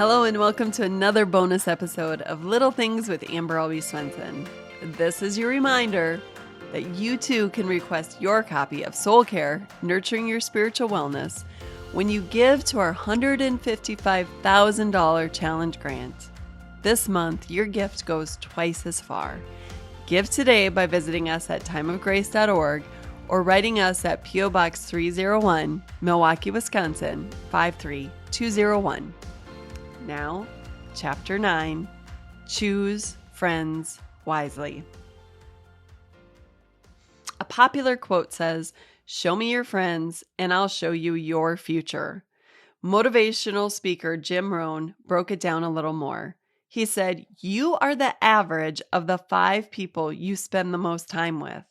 Hello and welcome to another bonus episode of Little Things with Amber Albee Swenson. This is your reminder that you too can request your copy of Soul Care, Nurturing Your Spiritual Wellness when you give to our $155,000 challenge grant. This month, your gift goes twice as far. Give today by visiting us at timeofgrace.org or writing us at P.O. Box 301, Milwaukee, Wisconsin, 53201. Now, Chapter 9, Choose Friends Wisely. A popular quote says, "Show me your friends and I'll show you your future." Motivational speaker Jim Rohn broke it down a little more. He said, "You are the average of the 5 people you spend the most time with."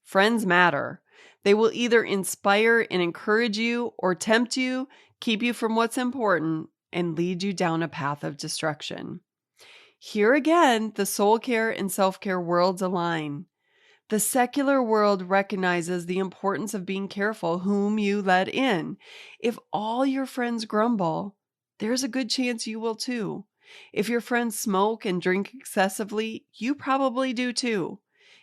Friends matter. They will either inspire and encourage you or tempt you, keep you from what's important, and lead you down a path of destruction. Here again, the soul care and self-care worlds align. The secular world recognizes the importance of being careful whom you let in. If all your friends grumble, there's a good chance you will too. If your friends smoke and drink excessively, you probably do too.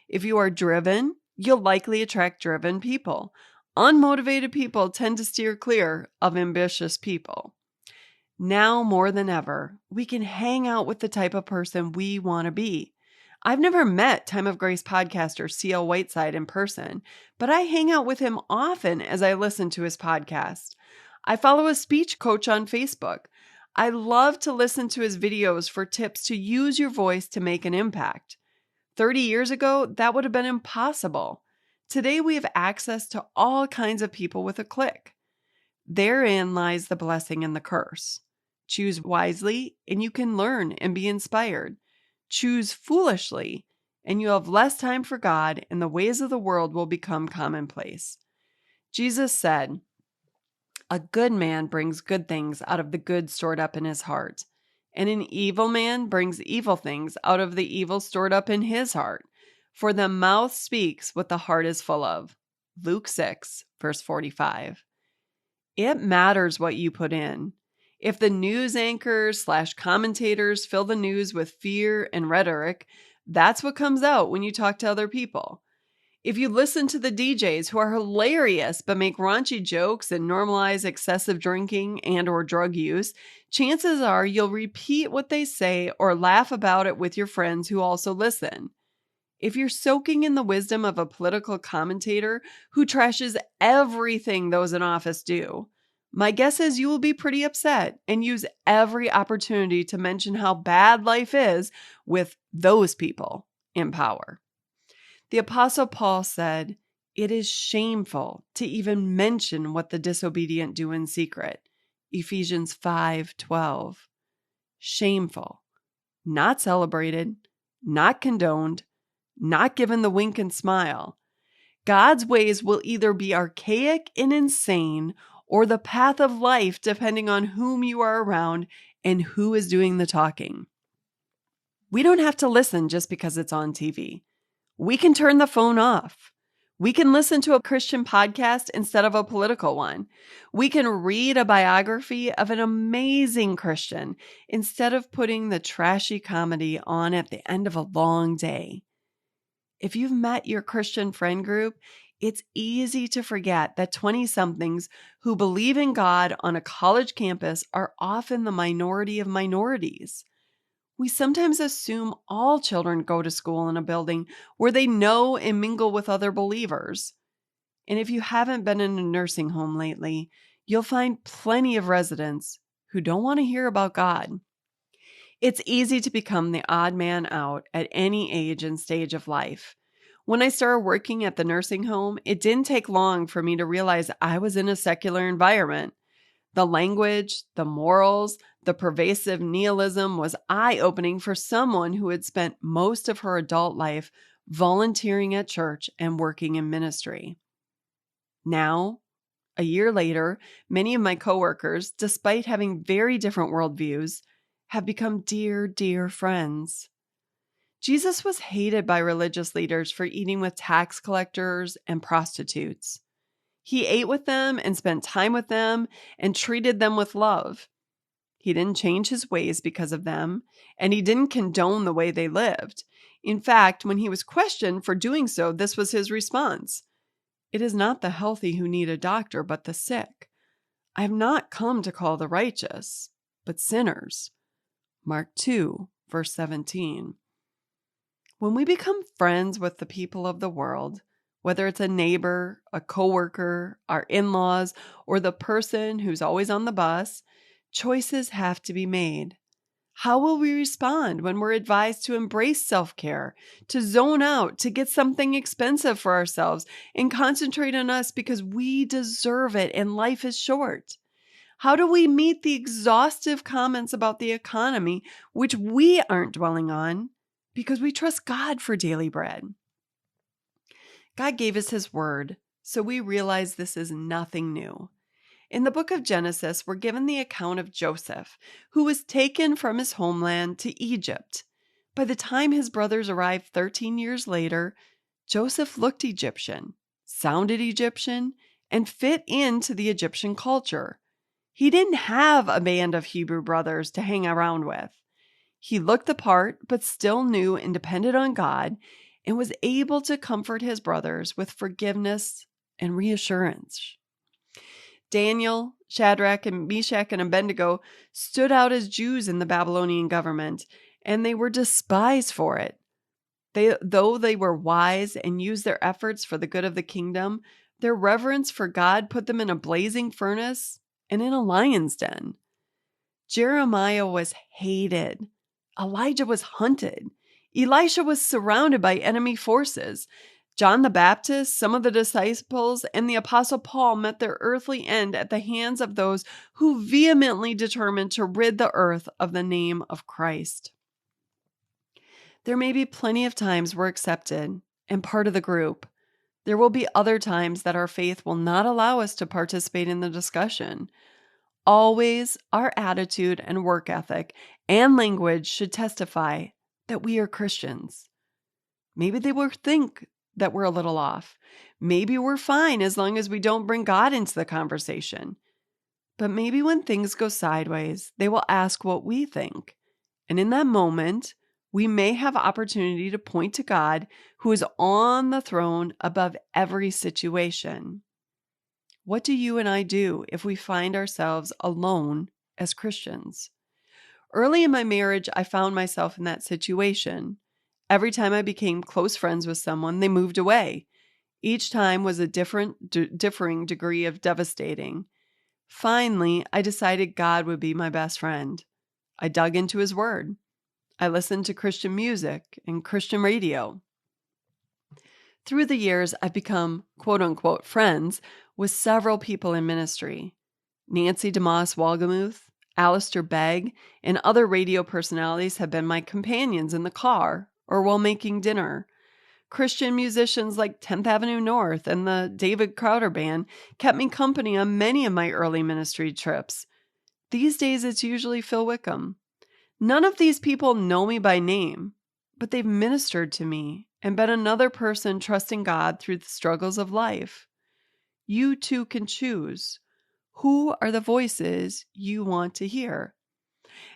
If you are driven, you'll likely attract driven people. Unmotivated people tend to steer clear of ambitious people. Now more than ever, we can hang out with the type of person we want to be. I've never met Time of Grace podcaster C.L. Whiteside in person, but I hang out with him often as I listen to his podcast. I follow a speech coach on Facebook. I love to listen to his videos for tips to use your voice to make an impact. 30 years ago, that would have been impossible. Today, we have access to all kinds of people with a click. Therein lies the blessing and the curse. Choose wisely, and you can learn and be inspired. Choose foolishly, and you have less time for God, and the ways of the world will become commonplace. Jesus said, "A good man brings good things out of the good stored up in his heart, and an evil man brings evil things out of the evil stored up in his heart. For the mouth speaks what the heart is full of." Luke 6, verse 45. It matters what you put in. If the news anchors / commentators fill the news with fear and rhetoric, that's what comes out when you talk to other people. If you listen to the DJs who are hilarious but make raunchy jokes and normalize excessive drinking and or drug use, chances are you'll repeat what they say or laugh about it with your friends who also listen. If you're soaking in the wisdom of a political commentator who trashes everything those in office do, my guess is you will be pretty upset and use every opportunity to mention how bad life is with those people in power. The Apostle Paul said, "It is shameful to even mention what the disobedient do in secret." Ephesians 5:12. Shameful. Not celebrated, not condoned, not given the wink and smile. God's ways will either be archaic and insane or the path of life depending on whom you are around and who is doing the talking. We don't have to listen just because it's on TV. We can turn the phone off. We can listen to a Christian podcast instead of a political one. We can read a biography of an amazing Christian instead of putting the trashy comedy on at the end of a long day. If you've met your Christian friend group, it's easy to forget that 20-somethings who believe in God on a college campus are often the minority of minorities. We sometimes assume all children go to school in a building where they know and mingle with other believers. And if you haven't been in a nursing home lately, you'll find plenty of residents who don't want to hear about God. It's easy to become the odd man out at any age and stage of life. When I started working at the nursing home, it didn't take long for me to realize I was in a secular environment. The language, the morals, the pervasive nihilism was eye-opening for someone who had spent most of her adult life volunteering at church and working in ministry. Now, a year later, many of my coworkers, despite having very different worldviews, have become dear, dear friends. Jesus was hated by religious leaders for eating with tax collectors and prostitutes. He ate with them and spent time with them and treated them with love. He didn't change his ways because of them, and he didn't condone the way they lived. In fact, when he was questioned for doing so, this was his response: "It is not the healthy who need a doctor, but the sick. I have not come to call the righteous, but sinners." Mark 2, verse 17. When we become friends with the people of the world, whether it's a neighbor, a coworker, our in-laws, or the person who's always on the bus, choices have to be made. How will we respond when we're advised to embrace self-care, to zone out, to get something expensive for ourselves, and concentrate on us because we deserve it and life is short? How do we meet the exhaustive comments about the economy, which we aren't dwelling on, because we trust God for daily bread? God gave us his word, so we realize this is nothing new. In the book of Genesis, we're given the account of Joseph, who was taken from his homeland to Egypt. By the time his brothers arrived 13 years later, Joseph looked Egyptian, sounded Egyptian, and fit into the Egyptian culture. He didn't have a band of Hebrew brothers to hang around with. He looked the part, but still knew and depended on God, and was able to comfort his brothers with forgiveness and reassurance. Daniel, Shadrach, and Meshach, and Abednego stood out as Jews in the Babylonian government, and they were despised for it. Though they were wise and used their efforts for the good of the kingdom, their reverence for God put them in a blazing furnace and in a lion's den. Jeremiah was hated. Elijah was hunted. Elisha was surrounded by enemy forces. John the Baptist, some of the disciples, and the Apostle Paul met their earthly end at the hands of those who vehemently determined to rid the earth of the name of Christ. There may be plenty of times we're accepted and part of the group. There will be other times that our faith will not allow us to participate in the discussion. Always, our attitude and work ethic and language should testify that we are Christians. Maybe they will think that we're a little off. Maybe we're fine as long as we don't bring God into the conversation. But maybe when things go sideways, they will ask what we think. And in that moment, we may have opportunity to point to God, who is on the throne above every situation. What do you and I do if we find ourselves alone as Christians? Early in my marriage, I found myself in that situation. Every time I became close friends with someone, they moved away. Each time was a differing degree of devastating. Finally, I decided God would be my best friend. I dug into his word. I listened to Christian music and Christian radio. Through the years, I've become quote-unquote friends with several people in ministry. Nancy DeMoss Walgemuth, Alistair Begg, and other radio personalities have been my companions in the car or while making dinner. Christian musicians like 10th Avenue North and the David Crowder Band kept me company on many of my early ministry trips. These days, it's usually Phil Wickham. None of these people know me by name, but they've ministered to me and been another person trusting God through the struggles of life. You too can choose. Who are the voices you want to hear?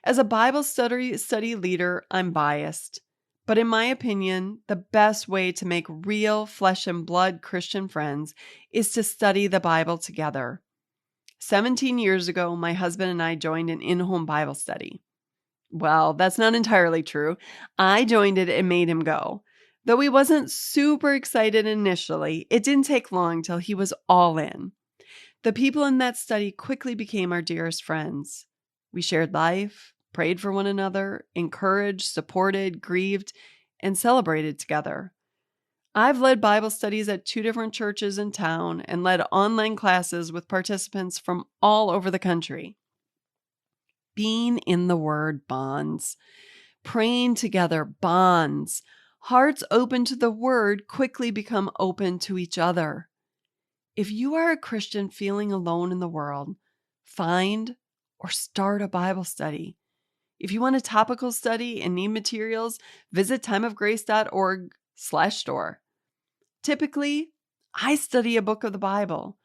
As a Bible study leader, I'm biased. But in my opinion, the best way to make real flesh and blood Christian friends is to study the Bible together. 17 years ago, my husband and I joined an in-home Bible study. Well, that's not entirely true. I joined it and made him go. Though he wasn't super excited initially, it didn't take long till he was all in. The people in that study quickly became our dearest friends. We shared life, prayed for one another, encouraged, supported, grieved, and celebrated together. I've led Bible studies at 2 different churches in town and led online classes with participants from all over the country. Being in the Word bonds. Praying together bonds. Hearts open to the Word quickly become open to each other. If you are a Christian feeling alone in the world, find or start a Bible study. If you want a topical study and need materials, visit timeofgrace.org/store. Typically, I study a book of the Bible.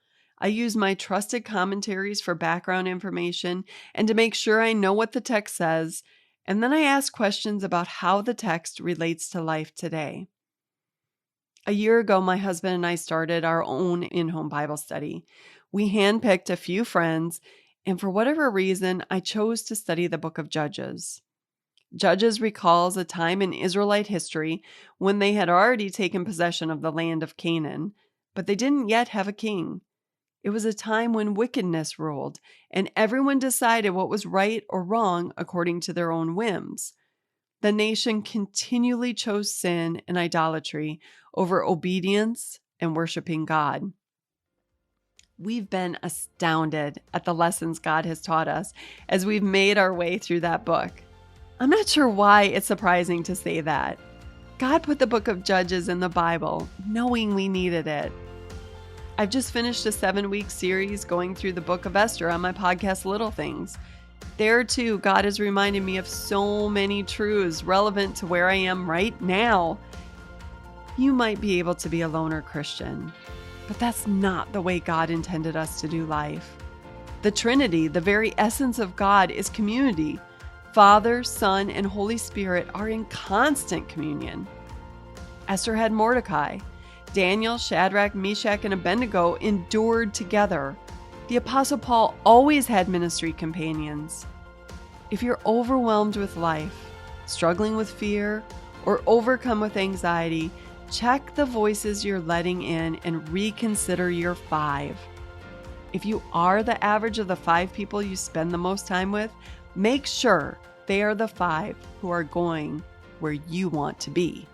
I use my trusted commentaries for background information and to make sure I know what the text says, and then I ask questions about how the text relates to life today. A year ago, my husband and I started our own in-home Bible study. We handpicked a few friends, and for whatever reason, I chose to study the book of Judges. Judges recalls a time in Israelite history when they had already taken possession of the land of Canaan, but they didn't yet have a king. It was a time when wickedness ruled, and everyone decided what was right or wrong according to their own whims. The nation continually chose sin and idolatry over obedience and worshiping God. We've been astounded at the lessons God has taught us as we've made our way through that book. I'm not sure why it's surprising to say that. God put the book of Judges in the Bible, knowing we needed it. I've just finished a 7-week series going through the book of Esther on my podcast, Little Things. There too, God has reminded me of so many truths relevant to where I am right now. You might be able to be a loner Christian, but that's not the way God intended us to do life. The Trinity, the very essence of God, is community. Father, Son, and Holy Spirit are in constant communion. Esther had Mordecai. Daniel, Shadrach, Meshach, and Abednego endured together. The Apostle Paul always had ministry companions. If you're overwhelmed with life, struggling with fear, or overcome with anxiety, check the voices you're letting in and reconsider your 5. If you are the average of the 5 people you spend the most time with, make sure they are the 5 who are going where you want to be.